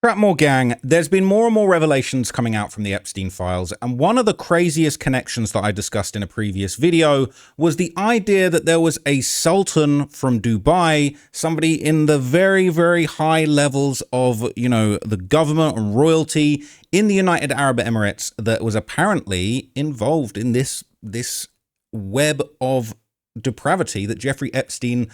Trapmore gang, there's been more and more revelations coming out from the Epstein files, and one of the craziest connections that I discussed in a previous video was the idea that there was a sultan from Dubai, somebody in the very, very high levels of, the government and royalty in the United Arab Emirates that was apparently involved in this web of depravity that Jeffrey Epstein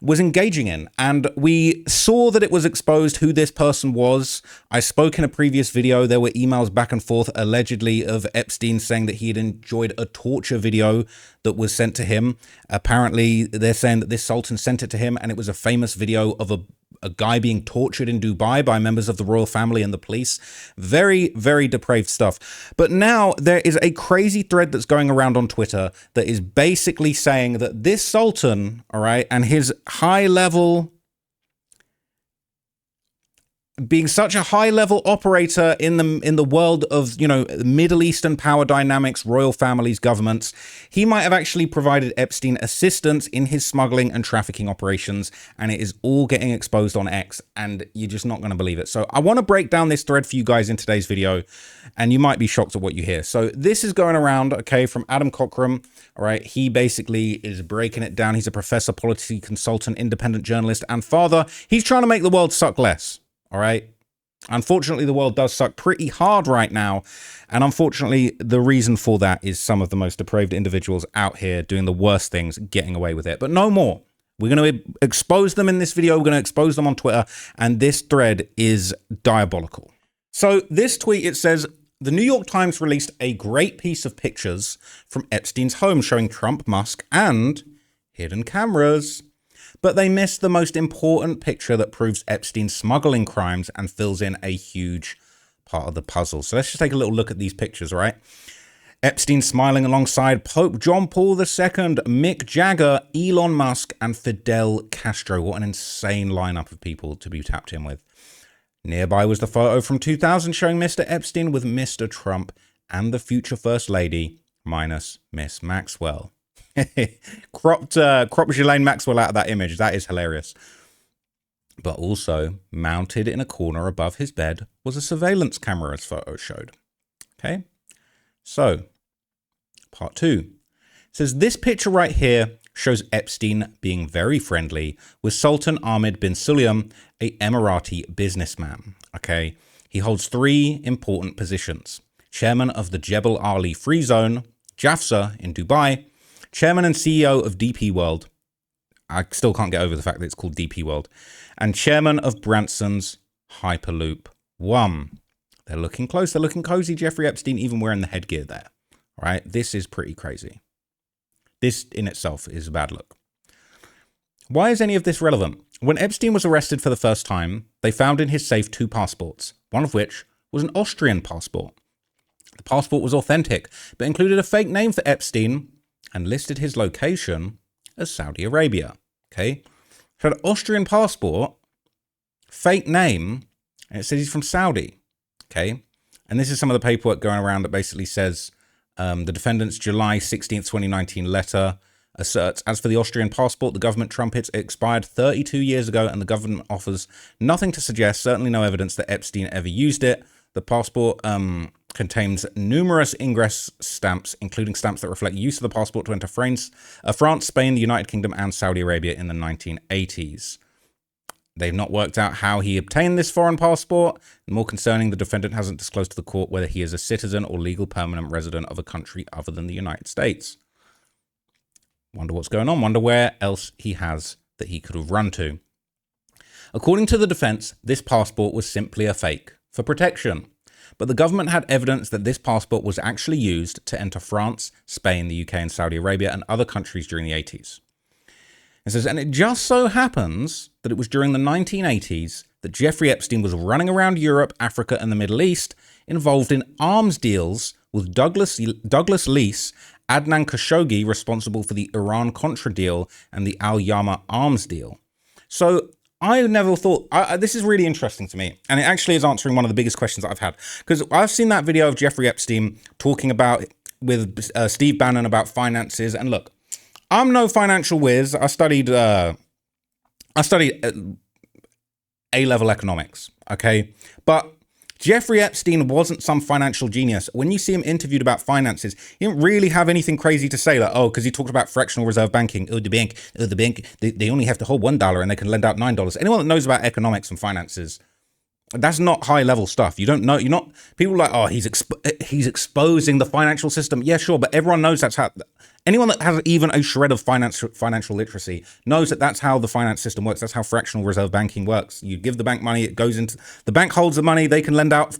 was engaging in. And we saw that it was exposed who this person was. I spoke in a previous video. There were emails back and forth allegedly of Epstein saying that he had enjoyed a torture video that was sent to him. Apparently they're saying that this sultan sent it to him, and it was a famous video of a guy being tortured in Dubai by members of the royal family and the police. Very, very depraved stuff. But now there is a crazy thread that's going around on Twitter that is basically saying that this sultan, all right, and his high level, being such a high level operator in the world of, Middle Eastern power dynamics, royal families, governments, he might have actually provided Epstein assistance in his smuggling and trafficking operations, and it is all getting exposed on X, and you're just not going to believe it. So I want to break down this thread for you guys in today's video, and you might be shocked at what you hear. So this is going around, okay, from Adam Cockram. All right, he basically is breaking it down. He's a professor, policy consultant, independent journalist, and father. He's trying to make the world suck less. All right. Unfortunately, the world does suck pretty hard right now. And unfortunately, the reason for that is some of the most depraved individuals out here doing the worst things, getting away with it. But no more. We're going to expose them in this video. We're going to expose them on Twitter. And this thread is diabolical. So this tweet, it says, the New York Times released a great piece of pictures from Epstein's home showing Trump, Musk, and hidden cameras. But they missed the most important picture that proves Epstein's smuggling crimes and fills in a huge part of the puzzle. So let's just take a little look at these pictures, all right? Epstein smiling alongside Pope John Paul II, Mick Jagger, Elon Musk, and Fidel Castro. What an insane lineup of people to be tapped in with. Nearby was the photo from 2000 showing Mr. Epstein with Mr. Trump and the future First Lady, minus Miss Maxwell. cropped Ghislaine Maxwell out of that image. That is hilarious. But also mounted in a corner above his bed was a surveillance camera, as photos showed. Okay, so part 2 says this picture right here shows Epstein being very friendly with Sultan Ahmed bin Sulayem, a Emirati businessman. Okay, he holds 3 important positions: chairman of the Jebel Ali Free Zone, Jafza in Dubai, chairman and CEO of DP World. I still can't get over the fact that it's called DP World. And chairman of Branson's Hyperloop One. They're looking close. They're looking cozy. Jeffrey Epstein even wearing the headgear there. All right. This is pretty crazy. This in itself is a bad look. Why is any of this relevant? When Epstein was arrested for the first time, they found in his safe 2 passports, one of which was an Austrian passport. The passport was authentic, but included a fake name for Epstein and listed his location as Saudi Arabia. Okay, so an Austrian passport, fake name, and it says he's from Saudi. Okay, and this is some of the paperwork going around that basically says the defendant's July 16th, 2019 letter asserts, as for the Austrian passport, the government trumpets it expired 32 years ago, and the government offers nothing to suggest, certainly no evidence that Epstein ever used it. The passport contains numerous ingress stamps, including stamps that reflect use of the passport to enter France, Spain, the United Kingdom, and Saudi Arabia in the 1980s. They've not worked out how he obtained this foreign passport. More concerning, the defendant hasn't disclosed to the court whether he is a citizen or legal permanent resident of a country other than the United States. Wonder what's going on. Wonder where else he has that he could have run to. According to the defense, this passport was simply a fake for protection. But the government had evidence that this passport was actually used to enter France, Spain, the UK, and Saudi Arabia, and other countries during the 80s. It says, and it just so happens that it was during the 1980s that Jeffrey Epstein was running around Europe, Africa, and the Middle East, involved in arms deals with Douglas Leese, Adnan Khashoggi, responsible for the Iran-Contra deal, and the Al-Yama arms deal. So I never thought, this is really interesting to me, and it actually is answering one of the biggest questions that I've had, because I've seen that video of Jeffrey Epstein talking about with Steve Bannon about finances, and look, I'm no financial whiz. I studied A-level economics. okay? But Jeffrey Epstein wasn't some financial genius. When you see him interviewed about finances, he didn't really have anything crazy to say, like, oh, because he talked about fractional reserve banking. The bank, they only have to hold $1 and they can lend out $9. Anyone that knows about economics and finances, that's not high level stuff. You don't know. You're not. People are like, oh, he's exposing the financial system. Yeah, sure, but everyone knows that's how. Anyone that has even a shred of financial literacy knows that that's how the finance system works. That's how fractional reserve banking works. You give the bank money, it goes into the bank, holds the money. They can lend out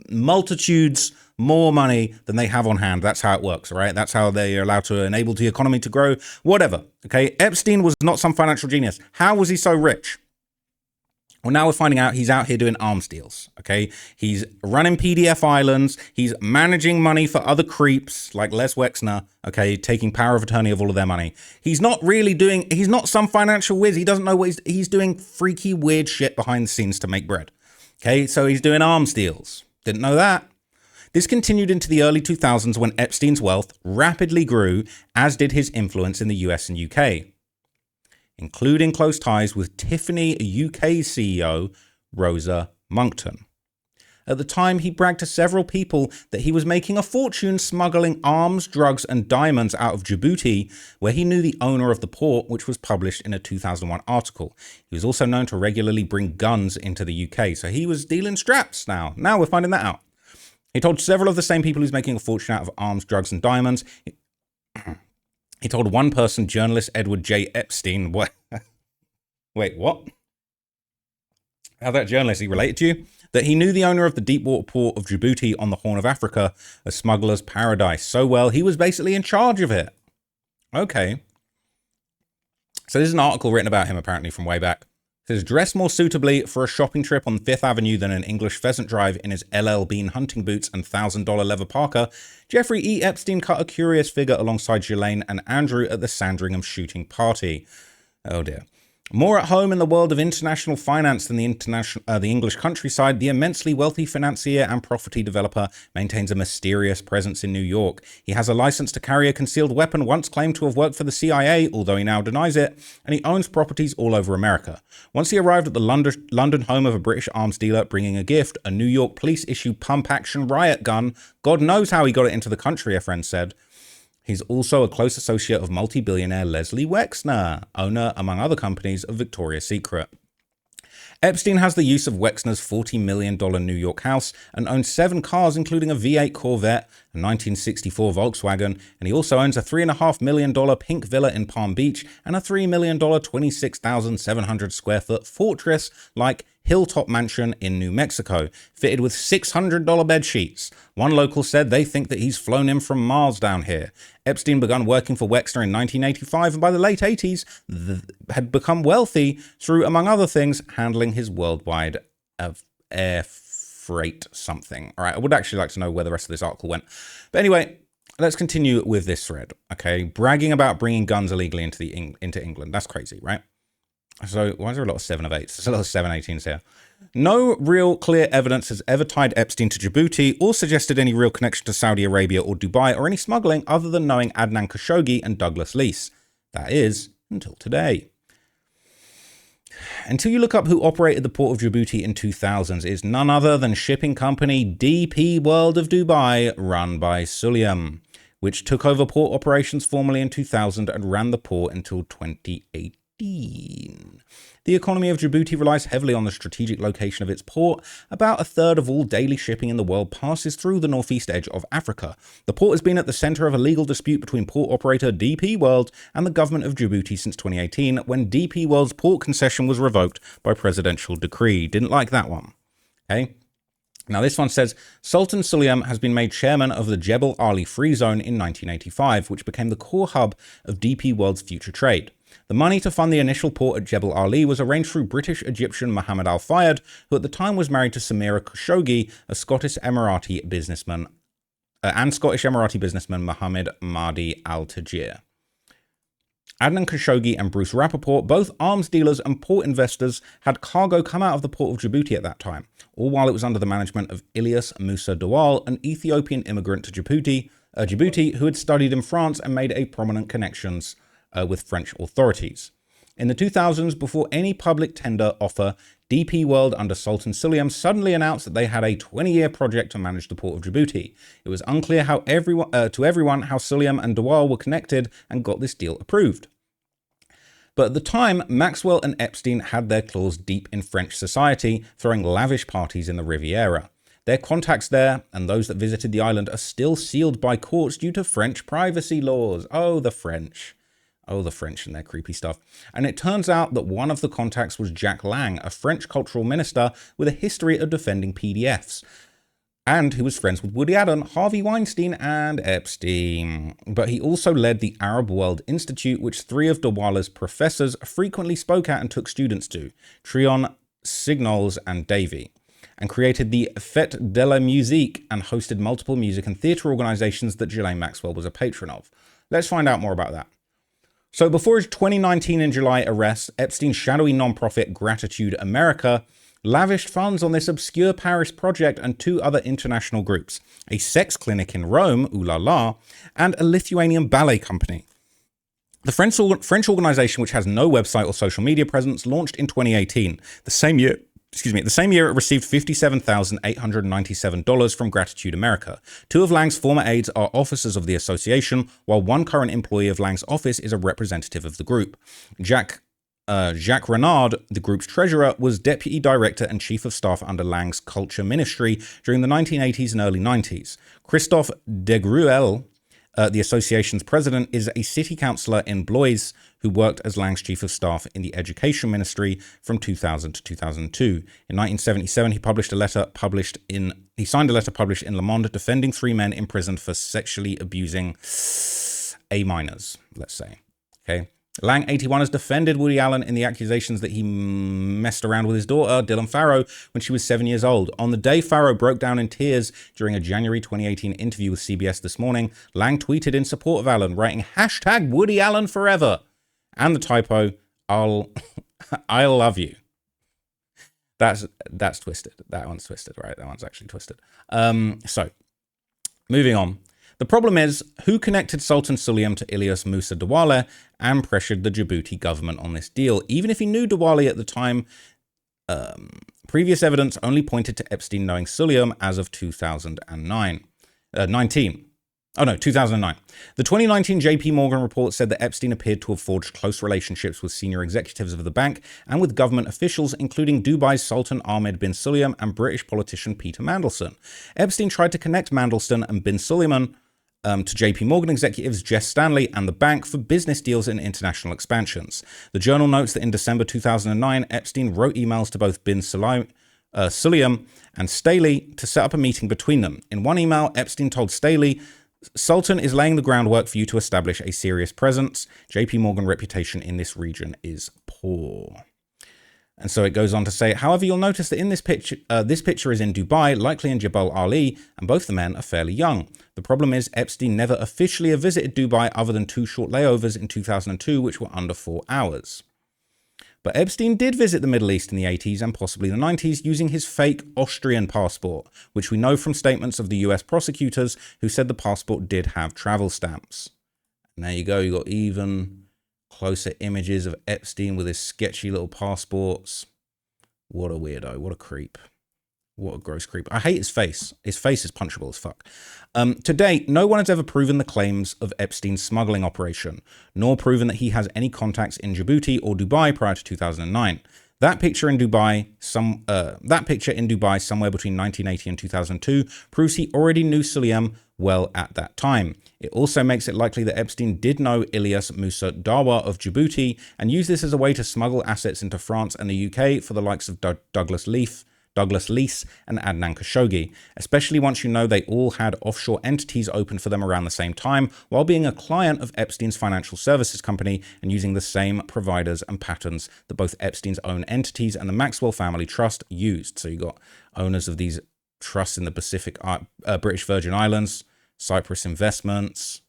multitudes more money than they have on hand. That's how it works, right? That's how they are allowed to enable the economy to grow. Whatever. Okay, Epstein was not some financial genius. How was he so rich? Well, now we're finding out he's out here doing arms deals, okay? He's running PDF islands. He's managing money for other creeps like Les Wexner, okay, taking power of attorney of all of their money. He's not some financial whiz. He doesn't know what he's doing freaky, weird shit behind the scenes to make bread, okay? So he's doing arms deals. Didn't know that. This continued into the early 2000s when Epstein's wealth rapidly grew, as did his influence in the US and UK, including close ties with Tiffany UK CEO Rosa Monckton. At the time, he bragged to several people that he was making a fortune smuggling arms, drugs, and diamonds out of Djibouti, where he knew the owner of the port, which was published in a 2001 article. He was also known to regularly bring guns into the UK, so he was dealing straps now. Now we're finding that out. He told several of the same people he's making a fortune out of arms, drugs, and diamonds. He told one person, journalist Edward J. Epstein, what? Wait, what? How that journalist, he related to you? That he knew the owner of the deepwater port of Djibouti on the Horn of Africa, a smuggler's paradise, so well he was basically in charge of it. Okay. So this is an article written about him apparently from way back. It says, dressed more suitably for a shopping trip on Fifth Avenue than an English pheasant drive in his LL Bean hunting boots and $1,000 leather parka, Jeffrey E. Epstein cut a curious figure alongside Ghislaine and Andrew at the Sandringham shooting party. Oh dear. More at home in the world of international finance than the English countryside, the immensely wealthy financier and property developer maintains a mysterious presence in New York. He has a license to carry a concealed weapon once claimed to have worked for the CIA, although he now denies it, and he owns properties all over America. Once he arrived at the London home of a British arms dealer bringing a gift, a New York police-issued pump-action riot gun. God knows how he got it into the country, a friend said. He's also a close associate of multi-billionaire Leslie Wexner, owner, among other companies, of Victoria's Secret. Epstein has the use of Wexner's $40 million New York house and owns 7 cars, including a V8 Corvette, a 1964 Volkswagen, and he also owns a $3.5 million pink villa in Palm Beach and a $3 million 26,700 square foot fortress-like hilltop mansion in New Mexico, fitted with $600 bed sheets. One local said they think that he's flown in from Mars down here. Epstein began working for Wexner in 1985 and by the late 80s had become wealthy through, among other things, handling his worldwide air freight something. All right, I would actually like to know where the rest of this article went. But anyway, let's continue with this thread, okay? Bragging about bringing guns illegally into England. That's crazy, right? So why is there a lot of 7 of 8s? There's a lot of 7/18s here. No real clear evidence has ever tied Epstein to Djibouti or suggested any real connection to Saudi Arabia or Dubai or any smuggling other than knowing Adnan Khashoggi and Douglas Leese. That is, until today. Until you look up who operated the port of Djibouti in 2000s, it's none other than shipping company DP World of Dubai, run by Sulayem, which took over port operations formally in 2000 and ran the port until 2018. The economy of Djibouti relies heavily on the strategic location of its port. About a third of all daily shipping in the world passes through the northeast edge of Africa. The port has been at the center of a legal dispute between port operator DP World and the government of Djibouti since 2018, when DP World's port concession was revoked by presidential decree. Didn't like that one. Okay. Now this one says, Sultan Sulayem has been made chairman of the Jebel Ali Free Zone in 1985, which became the core hub of DP World's future trade. The money to fund the initial port at Jebel Ali was arranged through British-Egyptian Mohammed Al Fayed, who at the time was married to Samira Khashoggi, a Scottish-Emirati businessman, and Scottish-Emirati businessman Mohammed Mahdi Al Tajir. Adnan Khashoggi and Bruce Rappaport, both arms dealers and port investors, had cargo come out of the port of Djibouti at that time, all while it was under the management of Ilyas Musa Dawal, an Ethiopian immigrant to Djibouti who had studied in France and made a prominent connections with French authorities. In the 2000s, before any public tender offer, DP World under Sultan Sulayem suddenly announced that they had a 20-year project to manage the port of Djibouti. It was unclear to everyone how Sulayem and Dawal were connected and got this deal approved. But at the time, Maxwell and Epstein had their claws deep in French society, throwing lavish parties in the Riviera. Their contacts there, and those that visited the island, are still sealed by courts due to French privacy laws. Oh, the French. Oh, the French and their creepy stuff. And it turns out that one of the contacts was Jack Lang, a French cultural minister with a history of defending PDFs, and who was friends with Woody Allen, Harvey Weinstein, and Epstein. But he also led the Arab World Institute, which 3 of Dawala's professors frequently spoke at and took students to, Trion, Signoles, and Davy, and created the Fête de la Musique and hosted multiple music and theatre organisations that Ghislaine Maxwell was a patron of. Let's find out more about that. So before his 2019 in July arrest, Epstein's shadowy non-profit Gratitude America lavished funds on this obscure Paris project and 2 other international groups, a sex clinic in Rome, Ooh La La, and a Lithuanian ballet company. The French organization, which has no website or social media presence, launched in 2018. The same year it received $57,897 from Gratitude America. 2 of Lang's former aides are officers of the association, while 1 current employee of Lang's office is a representative of the group. Jacques Renard, the group's treasurer, was deputy director and chief of staff under Lang's culture ministry during the 1980s and early 90s. Christophe Degruel, the association's president, is a city councillor in Blois who worked as Lang's chief of staff in the education ministry from 2000 to 2002. In 1977, he signed a letter published in Le Monde defending 3 men imprisoned for sexually abusing A minors, let's say. Okay. Lang, 81, has defended Woody Allen in the accusations that he messed around with his daughter, Dylan Farrow, when she was 7 years old. On the day Farrow broke down in tears during a January 2018 interview with CBS This Morning, Lang tweeted in support of Allen, writing hashtag Woody Allen forever. And the typo, I'll love you. That's twisted. That one's twisted, right? That one's actually twisted. So, moving on. The problem is, who connected Sultan Sulayem to Ilyas Musa Dawale and pressured the Djibouti government on this deal? Even if he knew Dawale at the time, previous evidence only pointed to Epstein knowing Sulayem as of 2009. The 2019 JP Morgan report said that Epstein appeared to have forged close relationships with senior executives of the bank and with government officials, including Dubai's Sultan Ahmed bin Sulayem and British politician Peter Mandelson. Epstein tried to connect Mandelson and bin Sulayem to JP Morgan executives Jess Stanley and the bank for business deals and international expansions. The journal notes that in December 2009, Epstein wrote emails to both bin Sulayem and Staley to set up a meeting between them. In one email, Epstein told Staley, Sultan is laying the groundwork for you to establish a serious presence. JP Morgan reputation in this region is poor. And so it goes on to say, however, you'll notice that in this picture is in Dubai, likely in Jebel Ali, and both the men are fairly young. The problem is Epstein never officially visited Dubai other than 2 short layovers in 2002, which were under 4 hours. But Epstein did visit the Middle East in the 80s and possibly the 90s using his fake Austrian passport, which we know from statements of the US prosecutors who said the passport did have travel stamps. And there you go, you got even closer images of Epstein with his sketchy little passports. What a weirdo, what a creep. What a gross creep. I hate his face. His face is punchable as fuck. To date, no one has ever proven the claims of Epstein's smuggling operation, nor proven that he has any contacts in Djibouti or Dubai prior to 2009. That picture in Dubai somewhere between 1980 and 2002 proves he already knew Sulayem well at that time. It also makes it likely that Epstein did know Ilyas Musa Dawa of Djibouti and used this as a way to smuggle assets into France and the UK for the likes of Douglas Lease and Adnan Khashoggi, especially once you know they all had offshore entities open for them around the same time while being a client of Epstein's financial services company and using the same providers and patterns that both Epstein's own entities and the Maxwell Family Trust used. So you got owners of these trusts in the Pacific, British Virgin Islands, Cyprus Investments,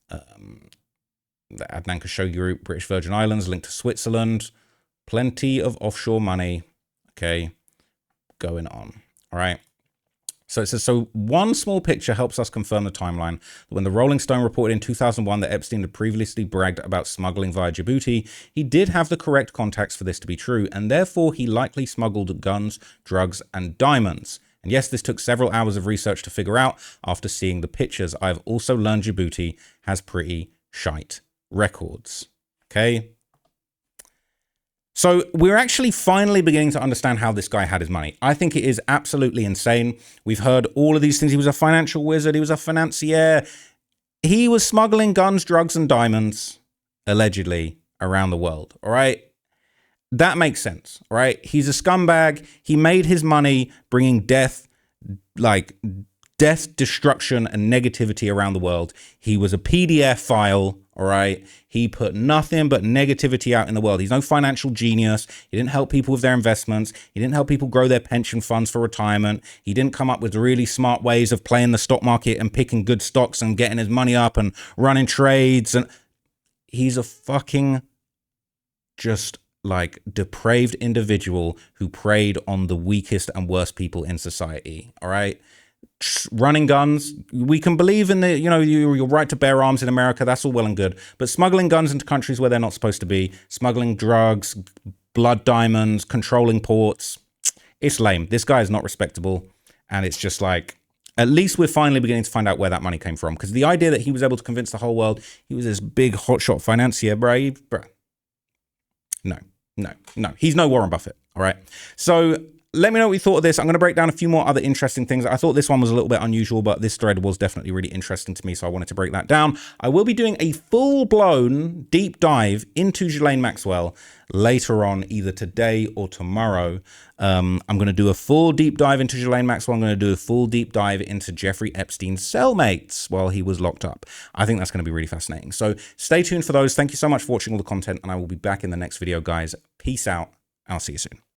the Adnan Khashoggi Group, British Virgin Islands, linked to Switzerland, plenty of offshore money, okay, going on. All right. So it says, so one small picture helps us confirm the timeline. When the Rolling Stone reported in 2001 that Epstein had previously bragged about smuggling via Djibouti, he did have the correct context for this to be true, and therefore he likely smuggled guns, drugs, and diamonds. And yes, this took several hours of research to figure out after seeing the pictures. I've also learned Djibouti has pretty shite records. Okay? So we're actually finally beginning to understand how this guy had his money. I think it is absolutely insane. We've heard all of these things. He was a financial wizard. He was a financier. He was smuggling guns, drugs, and diamonds, allegedly, around the world. All right. That makes sense. All right. He's a scumbag. He made his money bringing death, destruction, and negativity around the world. He was a PDF file. All right. He put nothing but negativity out in the world. He's no financial genius. He didn't help people with their investments. He didn't help people grow their pension funds for retirement. He didn't come up with really smart ways of playing the stock market and picking good stocks and getting his money up and running trades. And he's a fucking just depraved individual who preyed on the weakest and worst people in society. All right. Running guns, we can believe in your right to bear arms in America. That's all well and good. But smuggling guns into countries where they're not supposed to be, smuggling drugs, blood diamonds, controlling ports, it's lame. This guy is not respectable. And it's just at least we're finally beginning to find out where that money came from. Because the idea that he was able to convince the whole world he was this big hotshot financier, bro. No. He's no Warren Buffett. All right. So let me know what you thought of this. I'm going to break down a few more other interesting things. I thought this one was a little bit unusual, but this thread was definitely really interesting to me, so I wanted to break that down. I will be doing a full-blown deep dive into Ghislaine Maxwell later on, either today or tomorrow. I'm going to do a full deep dive into Ghislaine Maxwell. I'm going to do a full deep dive into Jeffrey Epstein's cellmates while he was locked up. I think that's going to be really fascinating. So stay tuned for those. Thank you so much for watching all the content, and I will be back in the next video, guys. Peace out. I'll see you soon.